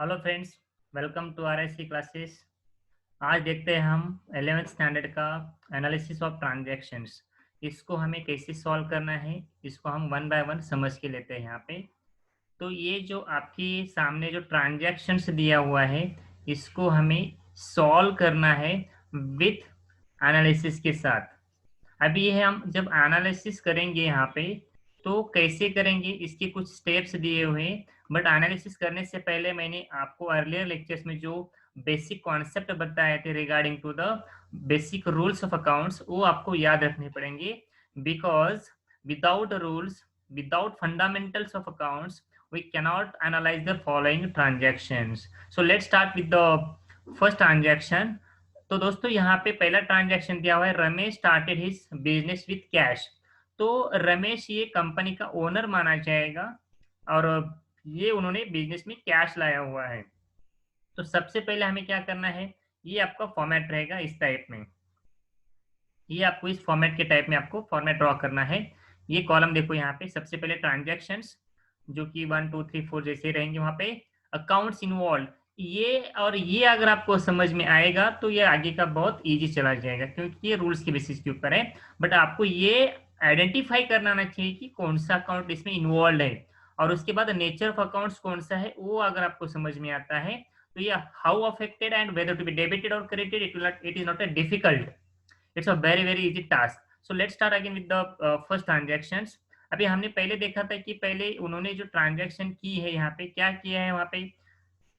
Hello friends, welcome to RSC classes. आज देखते हैं हम 11th स्टैंडर्ड का एनालिसिस ऑफ ट्रांजैक्शंस। इसको हमें कैसे सॉल्व करना है, इसको हम वन बाय वन समझ के लेते हैं यहाँ पे। तो ये जो आपके सामने जो ट्रांजैक्शंस दिया हुआ है, इसको हमें सॉल्व करना है विथ एनालिसिस के साथ। अभी ये हम जब एनालिसिस करेंगे यहाँ पे, तो कैसे करेंगे इसके कुछ स्टेप्स दिए हुए हैं। बट एनालिसिस करने से पहले मैंने आपको अर्लियर लेक्चर्स में जो बेसिक कॉन्सेप्ट बताए थे regarding to the basic rules of accounts, वो आपको याद रखने पड़ेंगे। Because without rules, without fundamentals of accounts, we cannot analyze the following transactions. So let's start with the first transaction. तो दोस्तों यहाँ पे पहला ट्रांजैक्शन दिया हुआ है, Ramesh started his business with cash. तो रमेश ये कंपनी का ओनर माना जाएगा और ये उन्होंने बिजनेस में कैश लाया हुआ है। तो सबसे पहले हमें क्या करना है, ये आपका फॉर्मेट रहेगा इस टाइप में। ये आपको इस फॉर्मेट के टाइप में आपको फॉर्मेट ड्रॉ करना है। ये कॉलम देखो यहाँ पे, सबसे पहले ट्रांजैक्शंस जो कि 1 2 3 4 जैसे रहेंगे, वहां पे अकाउंट्स इन्वॉल्व। ये और ये अगर आपको समझ में आएगा तो ये आगे का बहुत इजी चला जाएगा, क्योंकि ये रूल्स के बेसिस के ऊपर है। बट आपको ये आइडेंटिफाई करना आना चाहिए कि कौन सा अकाउंट इसमें इन्वॉल्व है, और उसके बाद नेचर ऑफ अकाउंट्स कौन सा है, वो अगर आपको समझ में आता है तो ये how affected and whether to be debited और credited, it is not a difficult, it's a very very easy task. So let's start again with the first transactions. अभी हमने पहले देखा था कि पहले उन्होंने जो ट्रांजैक्शन की है, यहाँ पे क्या किया है, वहां पे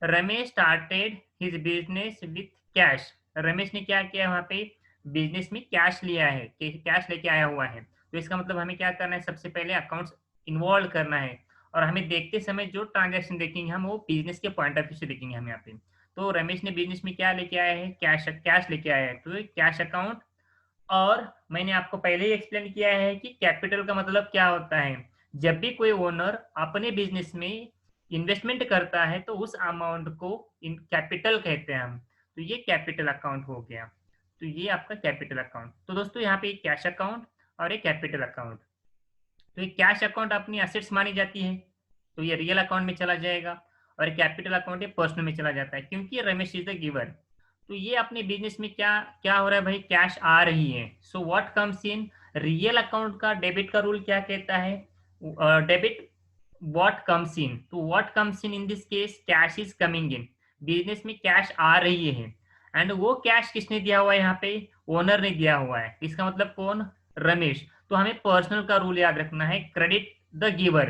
Ramesh started his business with cash. Ramesh ने क्या किया वहां पे, बिजनेस में कैश लिया है, कैश लेके आया हुआ है। तो इसका मतलब हमें क्या करना है, सबसे पहले अकाउंट्स इन्वॉल्व करना है। और हमें देखते समय जो ट्रांजैक्शन देखेंगे हम, वो बिजनेस के पॉइंट ऑफ व्यू से देखेंगे हम यहाँ पे। तो रमेश ने बिजनेस में क्या लेके आया है, कैश कैश लेके आया है, तो कैश अकाउंट। और मैंने आपको पहले ही एक्सप्लेन किया है कि कैपिटल का मतलब क्या होता है। जब भी कोई ओनर अपने बिजनेस में इन्वेस्टमेंट करता है तो उस अमाउंट को इन कैपिटल कहते हैं हम। तो ये कैपिटल अकाउंट हो गया। तो ये आपका कैपिटल अकाउंट। तो दोस्तों यहाँ पे एक कैश अकाउंट और एक कैपिटल अकाउंट। तो ये कैश अकाउंट अपनी असेट्स मानी जाती है, तो ये रियल अकाउंट में चला जाएगा। और कैपिटल अकाउंट ये पर्सनल में चला जाता है, क्योंकि रमेश इज द गिवर। तो ये अपने बिजनेस में क्या क्या हो रहा है भाई, कैश आ रही है। So what comes in, real account का डेबिट का रूल क्या कहता है, डेबिट व्हाट कम्स इन। तो what comes in this case, cash is coming in, business में कैश आ रही है। एंड वो कैश किसने दिया हुआ है, यहाँ पे ओनर ने दिया हुआ है। इसका मतलब कौन, रमेश। तो हमें पर्सनल का रूल याद रखना है, क्रेडिट द गिवर।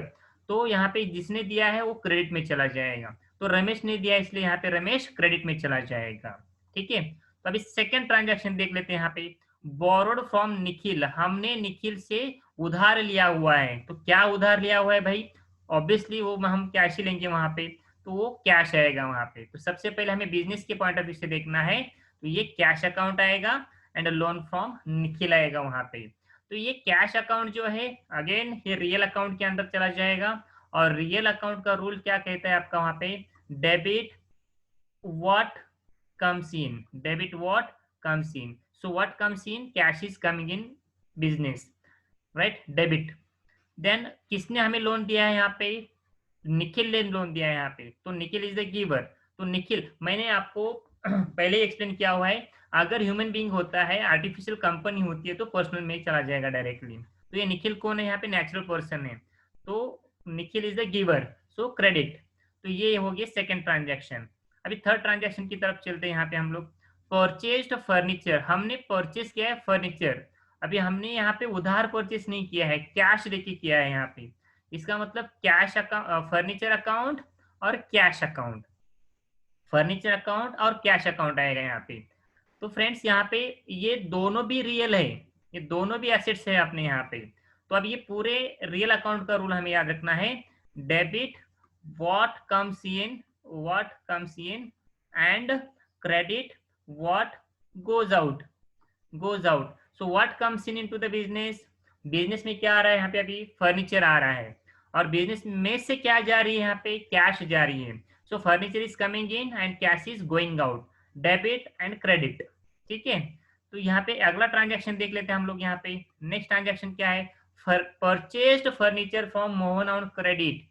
तो यहाँ पे जिसने दिया है वो क्रेडिट में चला जाएगा। तो रमेश ने दिया, इसलिए यहाँ पे रमेश क्रेडिट में चला जाएगा। ठीक है। तो अभी सेकंड ट्रांजैक्शन देख लेते हैं। यहाँ पे बोरोड फ्रॉम निखिल, हमने निखिल से उधार लिया हुआ है। तो क्या उधार लिया हुआ है भाई, ऑब्वियसली वो हम कैश ही लेंगे वहां पे, तो वो कैश आएगा वहां पे। तो सबसे पहले हमें बिजनेस के पॉइंट ऑफ व्यू से देखना है, तो ये कैश अकाउंट आएगा एंड लोन फ्रॉम निखिल आएगा वहां पे। तो ये कैश अकाउंट जो है, अगेन ये रियल अकाउंट के अंदर चला जाएगा। और रियल अकाउंट का रूल क्या कहता है आपका वहां पे, debit what comes in, debit what comes in. So what comes in, cash is coming in business, right, debit। Then किसने हमें लोन दिया है यहाँ पे, निखिल ने लोन दिया है यहाँ पे। तो निखिल इज द गिवर। तो निखिल, मैंने आपको पहले ही एक्सप्लेन किया हुआ है, अगर ह्यूमन बीइंग होता है, आर्टिफिशियल कंपनी होती है, तो पर्सनल में ही चला जाएगा डायरेक्टली। तो ये निखिल कौन है, यहाँ पे नेचुरल पर्सन है। तो Nikhil is the giver, so credit. तो ये हो गया सेकेंड ट्रांजेक्शन। अभी थर्ड ट्रांजेक्शन की तरफ चलते हैं। यहाँ पे हम लोग परचेज फर्नीचर, हमने परचेज किया है फर्नीचर। अभी हमने यहाँ पे उधार परचेस नहीं किया है, कैश देके किया है यहाँ पे। इसका मतलब कैश अकाउंट, फर्नीचर अकाउंट और कैश अकाउंट, फर्नीचर अकाउंट और कैश अकाउंट आएगा यहाँ पे। तो फ्रेंड्स यहाँ पे ये दोनों भी रियल है, ये दोनों भी एसेट्स है अपने यहाँ पे। तो अब ये पूरे रियल अकाउंट का रूल हमें याद रखना है, debit what comes in, what comes in, and credit what goes out, goes out। so what comes in into the business, business में क्या आ रहा है यहाँ पे, अभी फर्नीचर आ रहा है। और बिजनेस में से क्या जा रही है, यहाँ पे कैश जा रही है। So furniture is coming in and cash is going out, debit and credit. ठीक है। तो यहाँ पे अगला ट्रांजैक्शन देख लेते हैं हम लोग। यहाँ पे नेक्स्ट ट्रांजैक्शन क्या है, purchased furniture from Mohan on credit.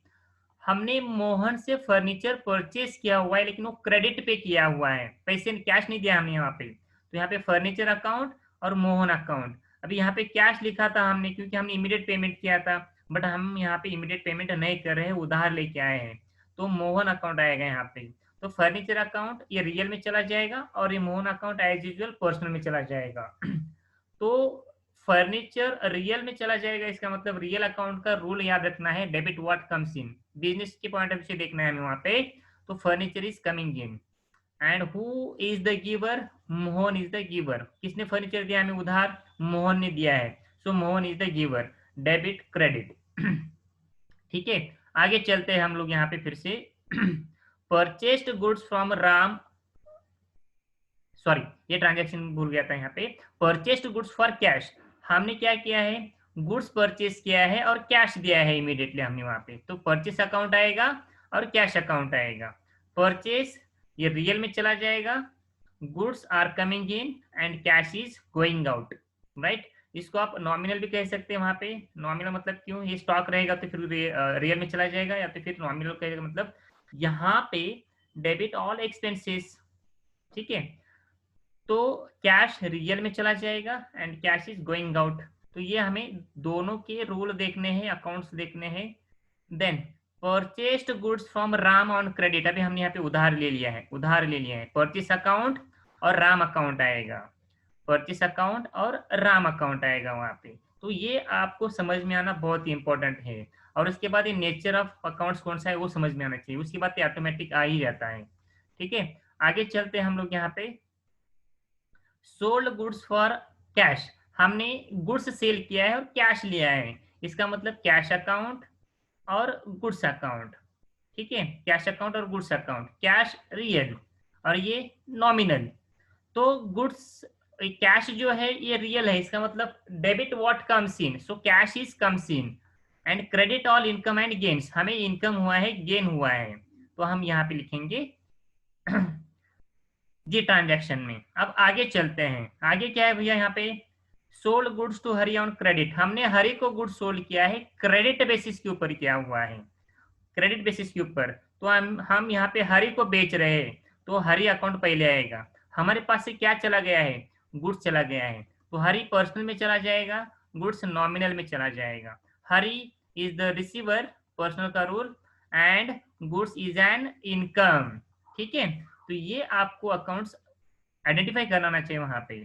हमने मोहन से फर्नीचर परचेज किया हुआ है, लेकिन वो क्रेडिट पे किया हुआ है, पैसे कैश नहीं दिया हमने यहाँ पे। तो यहाँ पे फर्नीचर अकाउंट और मोहन अकाउंट। अभी यहाँ पे कैश लिखा था हमने क्योंकि हमने इमीडिएट पेमेंट किया था, बट हम यहाँ पे इमीडिएट पेमेंट नहीं कर रहे हैं, उधार लेके आए हैं, तो मोहन अकाउंट आएगा यहाँ पे। तो फर्नीचर अकाउंट ये रियल में चला जाएगा और ये Mohan account as usual personal में चला जाएगा। तो फर्नीचर रियल में चला जाएगा, इसका मतलब रियल अकाउंट का रूल याद रखना है, debit what comes in, business के पॉइंट ऑफ व्यू से देखना है हमें वहां पे। तो furniture is coming in and who is the giver, Mohan is the giver. किसने फर्नीचर दिया हमें उधार, मोहन ने दिया है, so Mohan is the giver, debit credit. ठीक है, आगे चलते हैं हम लोग यहाँ पे फिर से। Purchased goods from Ram, sorry ये ट्रांजेक्शन भूल गया था यहाँ पे। परचेस्ड गुड्स फॉर कैश, हमने क्या किया है, गुड्स परचेस किया है और कैश दिया है इमीडिएटली हमने वहां पे, तो परचेस अकाउंट आएगा और कैश अकाउंट आएगा। परचेस ये रियल में चला जाएगा, goods are coming in and cash is going out, right. इसको आप नॉमिनल भी कह सकते हैं वहां पे। नॉमिनल मतलब क्यों, ये स्टॉक रहेगा तो फिर रियल में चला जाएगा, या तो फिर नॉमिनल कहेगा मतलब यहाँ पे डेबिट ऑल एक्सपेंसेस। ठीक है, तो कैश रियल में चला जाएगा and cash is going out. तो ये हमें दोनों के रूल देखने हैं, अकाउंट्स देखने हैं। Then purchased goods from Ram on credit, अभी हमने यहाँ पे उधार ले लिया है, उधार ले लिया है, परचेस अकाउंट और राम अकाउंट आएगा, परचेस अकाउंट और राम अकाउंट आएगा वहां पे। तो ये आपको समझ में आना बहुत ही इंपॉर्टेंट है। और उसके बाद ये नेचर ऑफ अकाउंट्स कौन सा है वो समझ में आना चाहिए, उसके बाद ऑटोमेटिक आ ही जाता है। ठीक है, आगे चलते हैं हम लोग यहाँ पे। सोल्ड गुड्स फॉर कैश, हमने गुड्स सेल किया है और कैश लिया है, इसका मतलब कैश अकाउंट और गुड्स अकाउंट। ठीक है, कैश अकाउंट और गुड्स अकाउंट, कैश रियल और ये नॉमिनल। तो गुड्स कैश जो है ये रियल है, इसका मतलब debit what comes in, so cash is comes in and credit all income and gains, हमें इनकम हुआ है, गेन हुआ है, तो हम यहाँ पे लिखेंगे जी ट्रांजैक्शन में। अब आगे चलते हैं, आगे क्या है भैया यहाँ पे, sold goods to Hari on credit, हमने हरी को गुड्स सोल्ड किया है, क्रेडिट बेसिस के ऊपर किया हुआ है, क्रेडिट बेसिस के ऊपर। तो हम यहाँ पे हरी को बेच रहे हैं, तो हरी अकाउंट पहले आएगा। हमारे पास से क्या चला गया है, गुड्स चला गया है, तो हरी पर्सनल में चला जाएगा, गुड्स नॉमिनल में चला जाएगा। हरी इज द रिसीवर, पर्सनल का rule, and goods is an income. ठीक है, तो ये आपको अकाउंट्स आइडेंटिफाई कराना चाहिए वहां पे।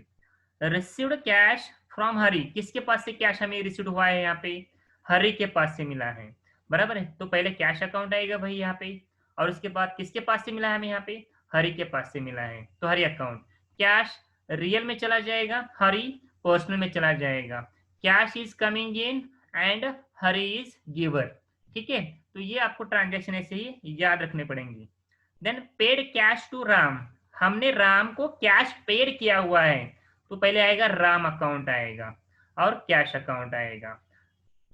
रिसीव्ड कैश फ्रॉम हरी, किसके पास से कैश हमें रिसीव हुआ है, यहाँ पे हरी के पास से मिला है, बराबर है। तो पहले कैश अकाउंट आएगा भाई यहाँ पे, और उसके बाद किसके पास से मिला है हमें, यहाँ पे हरी के पास से मिला है, तो हरी अकाउंट। कैश रियल में चला जाएगा, हरी पर्सनल में चला जाएगा, cash is coming in and Hari is giver. ठीक है, तो ये आपको ट्रांजेक्शन ऐसे ही याद रखने पड़ेंगे। Then paid cash to Ram, हमने राम को कैश पेड किया हुआ है, तो पहले आएगा राम अकाउंट आएगा और कैश अकाउंट आएगा,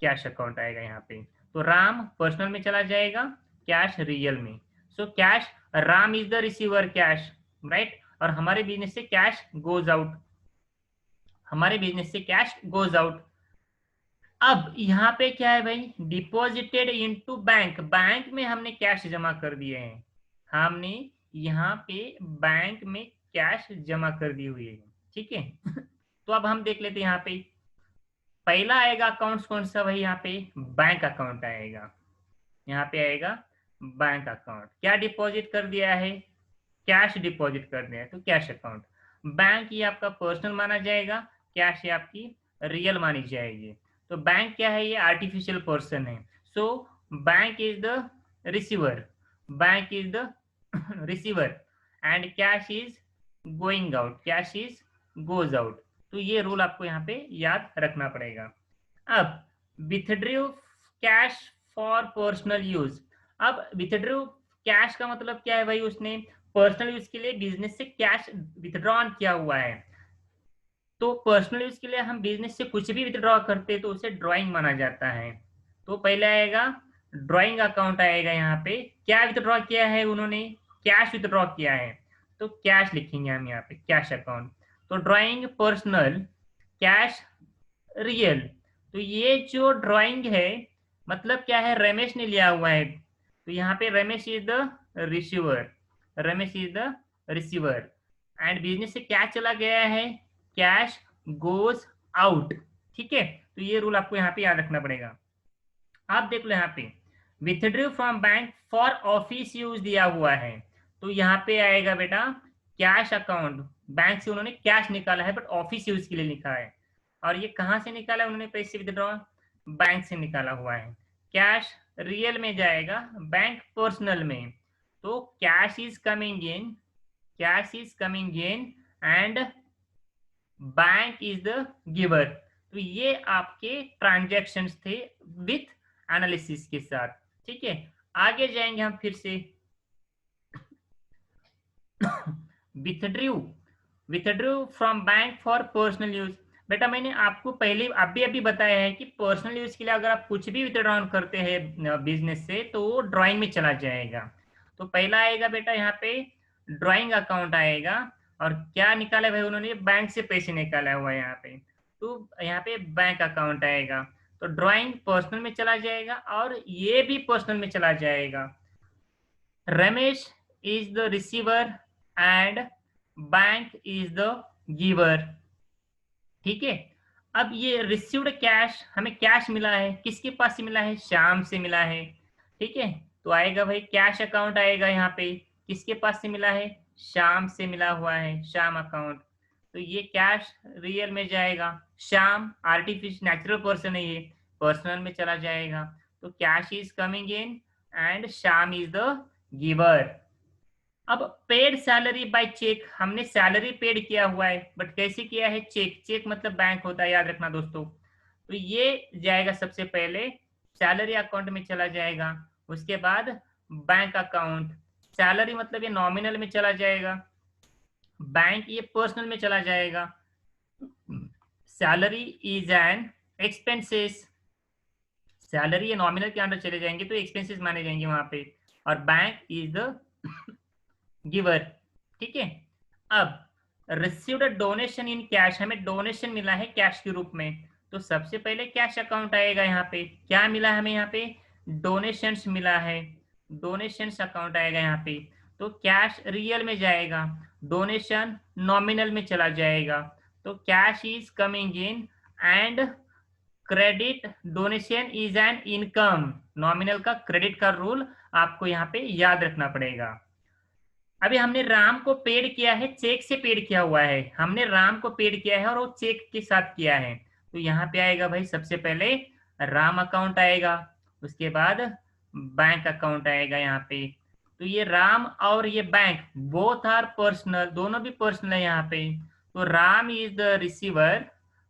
कैश अकाउंट आएगा यहाँ पे। तो राम पर्सनल में चला जाएगा, कैश रियल में। So cash, Ram is the receiver cash, right. और हमारे बिजनेस से कैश गोज आउट, हमारे बिजनेस से कैश गोज आउट। अब यहाँ पे क्या है भाई, डिपॉजिटेड इनटू बैंक, बैंक में हमने कैश जमा कर दिए हैं, हमने यहाँ पे बैंक में कैश जमा कर दी हुई है। ठीक है तो अब हम देख लेते हैं यहाँ पे पहला आएगा अकाउंट कौन सा भाई, यहाँ पे बैंक अकाउंट आएगा, यहाँ पे आएगा बैंक अकाउंट। क्या डिपॉजिट कर दिया है, कैश डिपॉजिट कर दिया है, तो कैश अकाउंट। बैंक ये आपका पर्सनल माना जाएगा, कैश ये आपकी रियल मानी जाएगी। तो बैंक क्या है, ये आर्टिफिशियल पर्सन है, so bank is the receiver, bank is the receiver and cash is going out, cash is goes out. तो ये रूल आपको यहाँ पे याद रखना पड़ेगा। अब withdrew cash for personal use, अब विथड्रू कैश का मतलब क्या है भाई, उसने पर्सनल यूज के लिए बिजनेस से कैश विथड्रॉन किया हुआ है। तो पर्सनल यूज के लिए हम बिजनेस से कुछ भी विथड्रॉ करते हैं तो उसे ड्राइंग माना जाता है। तो पहले आएगा ड्राइंग अकाउंट आएगा, यहाँ पे क्या विथड्रॉ किया है उन्होंने, कैश विथड्रॉ किया है, तो कैश लिखेंगे हम यहाँ पे, कैश अकाउंट। तो ड्राइंग पर्सनल, कैश रियल। तो ये जो ड्राइंग है मतलब क्या है, रमेश ने लिया हुआ है, तो यहाँ पे Ramesh is the receiver, Ramesh is the receiver and business से क्या चला गया है, कैश गोज आउट। ठीक है, तो ये रूल आपको यहाँ पे याद रखना पड़ेगा। आप देख लो यहाँ पे withdrew from bank for office use दिया हुआ है, तो यहाँ पे आएगा बेटा कैश अकाउंट, बैंक से उन्होंने कैश निकाला है बट ऑफिस यूज के लिए लिखा है। और ये कहाँ से निकाला उन्होंने पैसे विथड्रॉ, बैंक से निकाला हुआ है। कैश रियल में जाएगा, बैंक पर्सनल में। तो cash is coming in, cash is coming in and bank is the giver. तो ये आपके ट्रांजैक्शंस थे विथ एनालिसिस के साथ। ठीक है, आगे जाएंगे हम फिर से। Withdrew, withdrew from bank for personal use. बेटा मैंने आपको पहले अभी बताया है कि पर्सनल यूज के लिए अगर आप कुछ भी विथड्रॉ करते हैं बिजनेस से तो वो ड्राइंग में चला जाएगा। तो पहला आएगा बेटा यहाँ पे ड्राइंग अकाउंट आएगा, और क्या निकाला भाई उन्होंने, बैंक से पैसे निकाला हुआ है यहाँ पे, तो यहाँ पे बैंक अकाउंट आएगा। तो ड्राइंग पर्सनल में चला जाएगा और ये भी पर्सनल में चला जाएगा। Ramesh is the receiver and bank is the giver. ठीक है, अब ये रिसीव्ड कैश, हमें कैश मिला है, किसके पास से मिला है, श्याम से मिला है। ठीक है, तो आएगा भाई कैश अकाउंट आएगा यहाँ पे, किसके पास से मिला है, श्याम से मिला हुआ है, श्याम अकाउंट। तो ये कैश रियल में जाएगा, श्याम आर्टिफिशियल नेचुरल पर्सन है, ये पर्सनल में चला जाएगा। तो cash is coming in and Shyam is the giver. अब पेड सैलरी बाय चेक, हमने सैलरी पेड किया हुआ है बट कैसे किया है, चेक, चेक मतलब बैंक होता है, याद रखना दोस्तों। तो ये जाएगा सबसे पहले सैलरी अकाउंट में चला जाएगा, उसके बाद बैंक अकाउंट, सैलरी मतलब ये नॉमिनल में चला जाएगा, बैंक ये पर्सनल में चला जाएगा। Salary is an expenses, salary ये नॉमिनल के अंडर चले जाएंगे तो एक्सपेंसेस माने जाएंगे वहां पे, और बैंक इज द गिवर। ठीक है, अब रिसीव्ड डोनेशन इन कैश, हमें डोनेशन मिला है कैश के रूप में, तो सबसे पहले कैश अकाउंट आएगा। यहाँ पे क्या मिला है हमें, यहाँ पे डोनेशंस मिला है, डोनेशंस अकाउंट आएगा यहाँ पे। तो कैश रियल में जाएगा, डोनेशन नॉमिनल में चला जाएगा। तो cash is coming in and credit donation is an income, nominal का क्रेडिट का रूल आपको यहाँ पे याद रखना पड़ेगा। अभी हमने राम को पेड किया है, चेक से पेड किया हुआ है, हमने राम को पेड किया है और वो चेक के साथ किया है। तो यहाँ पे आएगा भाई सबसे पहले राम अकाउंट आएगा, उसके बाद बैंक अकाउंट आएगा यहाँ पे। तो ये राम और ये बैंक बोथ आर पर्सनल, दोनों भी पर्सनल है यहाँ पे। तो Ram is the receiver,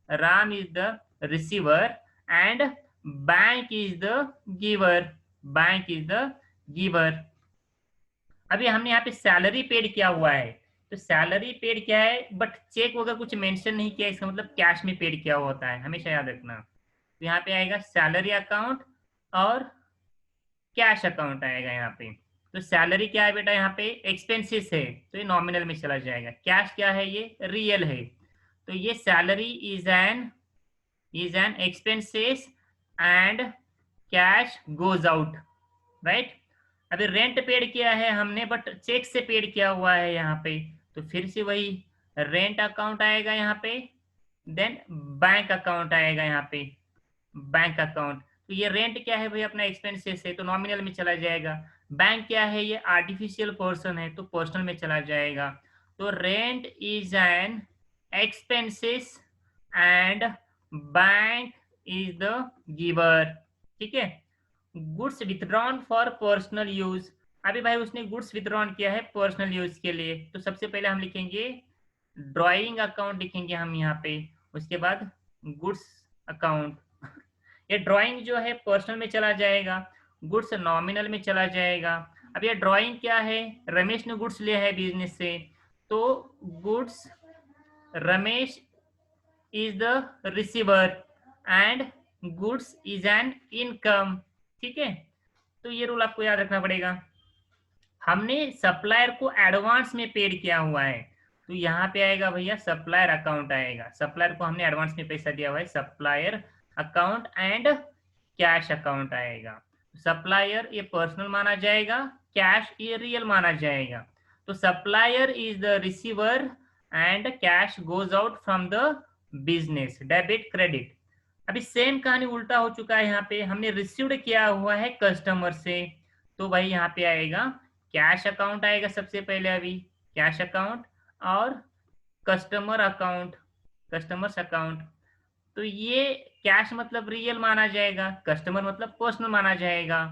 Ram is the receiver and bank is the giver, bank is the giver. अभी हमने यहाँ पे सैलरी पेड किया हुआ है, तो सैलरी पेड किया है बट चेक वगैरह कुछ मेंशन नहीं किया, इसका मतलब कैश में पेड किया होता है, हमेशा याद रखना। तो यहाँ पे आएगा सैलरी अकाउंट और कैश अकाउंट आएगा यहाँ पे। तो सैलरी क्या है बेटा, यहाँ पे एक्सपेंसेस है तो ये नॉमिनल में चला जाएगा, कैश क्या है, ये रियल है। तो ये salary is an expenses and cash goes out, right. अभी रेंट पेड किया है हमने बट चेक से पेड किया हुआ है यहाँ पे, तो फिर से वही रेंट अकाउंट आएगा यहाँ पे, देन बैंक अकाउंट आएगा यहाँ पे, बैंक अकाउंट। तो ये रेंट क्या है भाई, अपना एक्सपेंसेस है तो नॉमिनल में चला जाएगा। बैंक क्या है, ये आर्टिफिशियल पर्सन है तो पर्सनल में चला जाएगा। तो rent is an expenses and bank is the giver. ठीक है, goods withdrawn for personal use, अभी भाई उसने गुड्स विथड्रॉन किया है पर्सनल यूज के लिए, तो सबसे पहले हम लिखेंगे ड्राइंग अकाउंट लिखेंगे हम यहाँ पे, उसके बाद गुड्स अकाउंट। ये ड्राइंग जो है पर्सनल में चला जाएगा, गुड्स नॉमिनल में चला जाएगा। अब ये ड्राइंग क्या है, रमेश ने गुड्स लिया है बिजनेस से, तो goods Ramesh is the receiver and goods is an income. ठीक है, तो ये रूल आपको याद रखना पड़ेगा। हमने सप्लायर को एडवांस में पेड किया हुआ है, तो यहाँ पे आएगा भैया सप्लायर अकाउंट आएगा, सप्लायर को हमने एडवांस में पैसा दिया हुआ है, supplier account and cash account आएगा। सप्लायर ये पर्सनल माना जाएगा, कैश ये रियल माना जाएगा। तो supplier is the receiver and cash goes out from the business, debit credit. अभी सेम कहानी उल्टा हो चुका है, यहाँ पे हमने रिसीव्ड किया हुआ है कस्टमर से, तो भाई यहाँ पे आएगा कैश अकाउंट आएगा सबसे पहले, अभी कैश अकाउंट और कस्टमर अकाउंट, कस्टमर्स अकाउंट। तो ये कैश मतलब रियल माना जाएगा, कस्टमर मतलब पर्सनल माना जाएगा।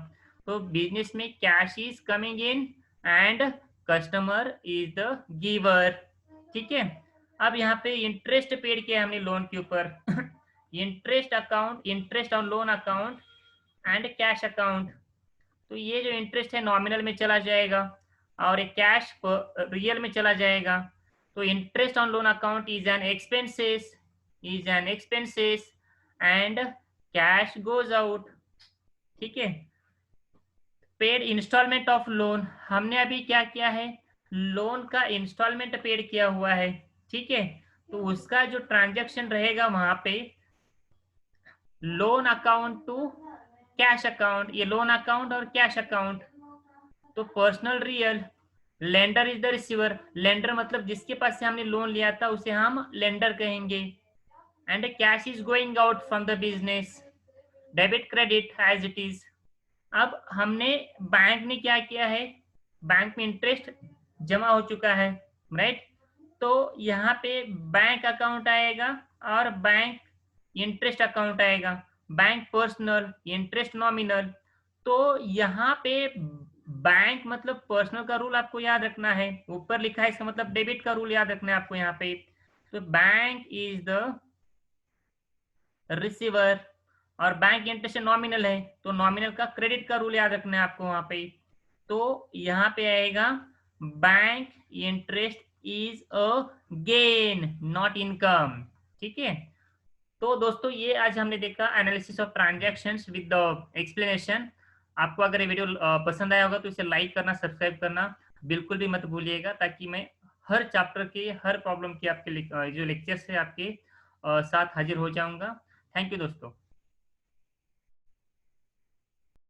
तो बिजनेस में cash is coming in and customer is the giver. ठीक है, अब यहाँ पे इंटरेस्ट पेड किया हमने लोन के ऊपर interest account, interest on loan account and cash account. तो ये जो इंटरेस्ट है नॉमिनल में चला जाएगा और एक कैश रियल में चला जाएगा। तो interest on loan account is an expenses, is an expenses and cash goes out। ठीक है, पेड इंस्टॉलमेंट ऑफ लोन, हमने अभी क्या किया है, लोन का इंस्टॉलमेंट पेड किया हुआ है। ठीक है, तो उसका जो ट्रांजैक्शन रहेगा वहां पे loan account to cash account, ये लोन अकाउंट और कैश अकाउंट। तो personal real, lender is the receiver, lender मतलब जिसके पास से हमने लोन लिया था उसे हम लेंडर कहेंगे। And cash is going out from the business, debit credit as it is. अब हमने बैंक ने क्या किया है, बैंक में इंटरेस्ट जमा हो चुका है, राइट। तो यहाँ पे बैंक अकाउंट आएगा और बैंक इंटरेस्ट अकाउंट आएगा, बैंक पर्सनल, इंटरेस्ट नॉमिनल। तो यहाँ पे बैंक मतलब पर्सनल का रूल आपको याद रखना है, ऊपर लिखा है इसका मतलब डेबिट का रूल याद रखना है आपको यहाँ पे। तो बैंक इज द रिसीवर और बैंक इंटरेस्ट नॉमिनल है, तो नॉमिनल का क्रेडिट का रूल याद रखना है आपको वहां पे। तो यहाँ पे आएगा bank interest is a gain not income. ठीक है, तो दोस्तों ये आज हमने देखा analysis of transactions with the explanation. आपको अगर ये वीडियो पसंद आया होगा तो इसे लाइक करना, सब्सक्राइब करना बिल्कुल भी मत भूलिएगा, ताकि मैं हर चैप्टर के हर प्रॉब्लम के आपके जो लेक्चर्स है आपके साथ हाजिर हो जाऊंगा। थैंक यू दोस्तों।